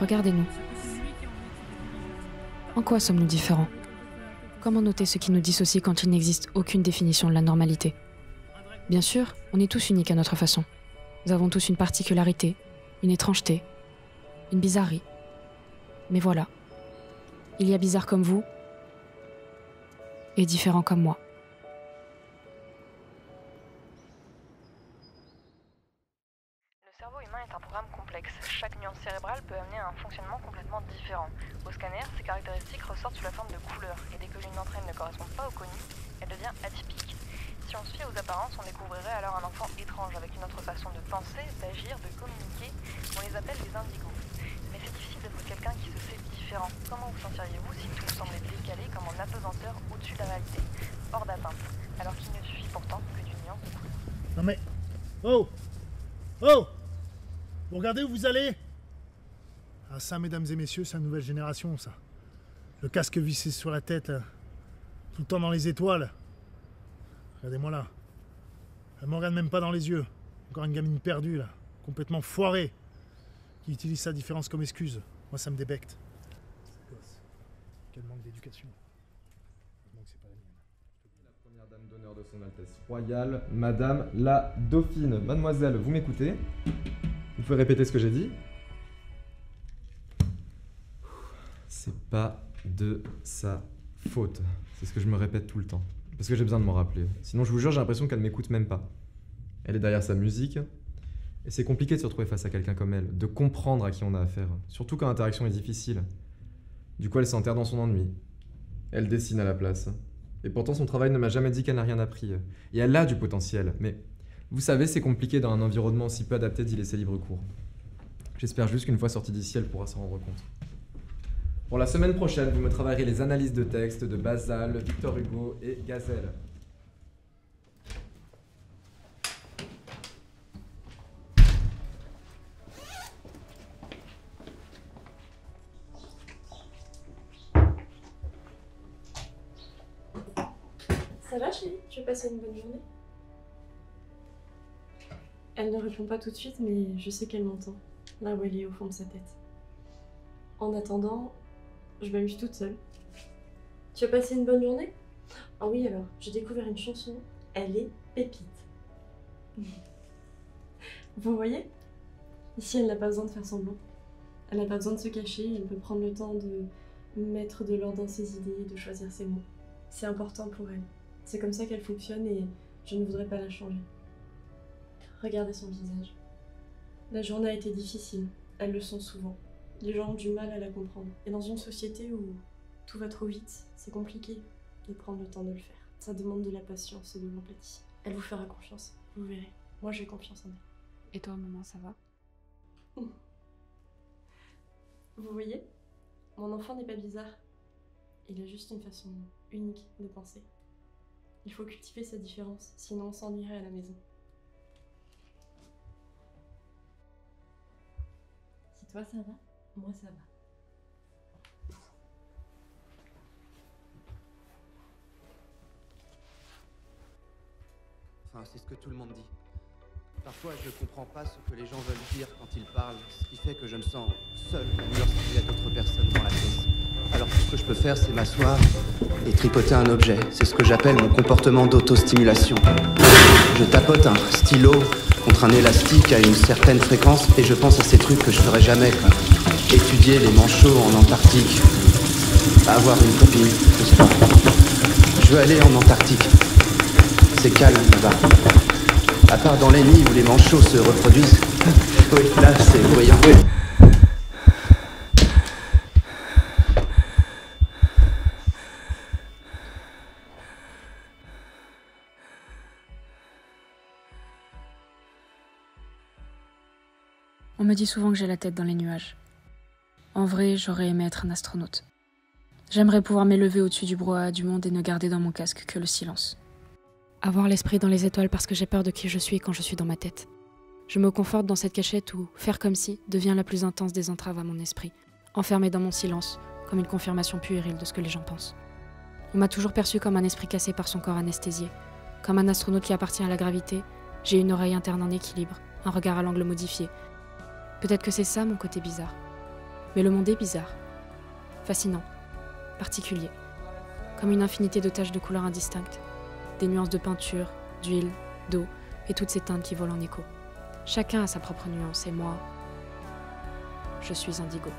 Regardez-nous. En quoi sommes-nous différents? Comment noter ce qui nous dissocie quand il n'existe aucune définition de la normalité? Bien sûr, on est tous uniques à notre façon. Nous avons tous une particularité, une étrangeté, une bizarrerie. Mais voilà, il y a bizarre comme vous et différent comme moi. Le cerveau humain est un programme complexe. Chaque nuance cérébrale peut amener à un fonctionnement complètement différent. Au scanner, ces caractéristiques ressortent sous la forme de couleurs, et dès que l'une d'entre elles ne correspond pas au connu, elle devient atypique. Si on se fie aux apparences, on découvrirait alors un enfant étrange avec une autre façon de penser, d'agir, de communiquer. On les appelle les indigos. Mais c'est difficile d'être quelqu'un qui se sait différent. Comment vous sentiriez-vous si tout semblait décalé comme en apesanteur au-dessus de la réalité, hors d'atteinte, alors qu'il ne suffit pourtant que d'une nuance de couleur? Non mais... Oh! Oh! Vous regardez où vous allez? Ah ça, mesdames et messieurs, c'est la nouvelle génération, ça. Le casque vissé sur la tête, là. Tout le temps dans les étoiles. Regardez-moi là. Elle me regarde même pas dans les yeux. Encore une gamine perdue, là. Complètement foirée. Qui utilise sa différence comme excuse. Moi, ça me débecte. C'est gosse. Quel manque d'éducation. Heureusement que c'est pas la mienne. La première dame d'honneur de son Altesse Royale, Madame la Dauphine. Mademoiselle, vous m'écoutez? Vous pouvez répéter ce que j'ai dit? C'est pas de sa faute. C'est ce que je me répète tout le temps. Parce que j'ai besoin de m'en rappeler. Sinon, je vous jure, j'ai l'impression qu'elle m'écoute même pas. Elle est derrière sa musique. Et c'est compliqué de se retrouver face à quelqu'un comme elle, de comprendre à qui on a affaire. Surtout quand l'interaction est difficile. Du coup, elle s'enterre dans son ennui. Elle dessine à la place. Et pourtant, son travail ne m'a jamais dit qu'elle n'a rien appris. Et elle a du potentiel. Mais vous savez, c'est compliqué dans un environnement si peu adapté d'y laisser libre cours. J'espère juste qu'une fois sortie d'ici, elle pourra s'en rendre compte. Pour la semaine prochaine, vous me travaillerez les analyses de texte de Basile, Victor Hugo et Gazelle. Ça va chérie? Tu veux passer une bonne journée? Elle ne répond pas tout de suite, mais je sais qu'elle m'entend, là où elle est au fond de sa tête. En attendant, je m'amuse toute seule. Tu as passé une bonne journée? Ah oui alors, j'ai découvert une chanson, elle est pépite. Vous voyez? Ici elle n'a pas besoin de faire semblant. Elle n'a pas besoin de se cacher, elle peut prendre le temps de mettre de l'ordre dans ses idées, de choisir ses mots. C'est important pour elle. C'est comme ça qu'elle fonctionne et je ne voudrais pas la changer. Regardez son visage. La journée a été difficile, elle le sent souvent. Les gens ont du mal à la comprendre. Et dans une société où tout va trop vite, c'est compliqué de prendre le temps de le faire. Ça demande de la patience et de l'empathie. Elle vous fera confiance, vous verrez. Moi j'ai confiance en elle. Et toi, maman, ça va? Vous voyez? Mon enfant n'est pas bizarre. Il a juste une façon unique de penser. Il faut cultiver sa différence, sinon on s'ennuierait à la maison. Si toi ça va, moi ça va. Enfin, c'est ce que tout le monde dit. Parfois, je comprends pas ce que les gens veulent dire quand ils parlent, ce qui fait que je me sens seul, même lorsqu'il y a d'autres personnes dans la pièce. Alors tout ce que je peux faire, c'est m'asseoir et tripoter un objet. C'est ce que j'appelle mon comportement d'auto-stimulation. Je tapote un stylo contre un élastique à une certaine fréquence et je pense à ces trucs que je ferais jamais, comme étudier les manchots en Antarctique, avoir une copine, je sais pas. Je veux aller en Antarctique. C'est calme là-bas. À part dans les nids où les manchots se reproduisent. Oui, là c'est bruyant. Oui. On me dit souvent que j'ai la tête dans les nuages. En vrai, j'aurais aimé être un astronaute. J'aimerais pouvoir m'élever au-dessus du brouhaha du monde et ne garder dans mon casque que le silence. Avoir l'esprit dans les étoiles parce que j'ai peur de qui je suis quand je suis dans ma tête. Je me conforte dans cette cachette où faire comme si devient la plus intense des entraves à mon esprit, enfermé dans mon silence, comme une confirmation puérile de ce que les gens pensent. On m'a toujours perçu comme un esprit cassé par son corps anesthésié, comme un astronaute qui appartient à la gravité. J'ai une oreille interne en équilibre, un regard à l'angle modifié. Peut-être que c'est ça mon côté bizarre. Mais le monde est bizarre, fascinant, particulier, comme une infinité de taches de couleurs indistinctes, des nuances de peinture, d'huile, d'eau et toutes ces teintes qui volent en écho. Chacun a sa propre nuance et moi, je suis indigo.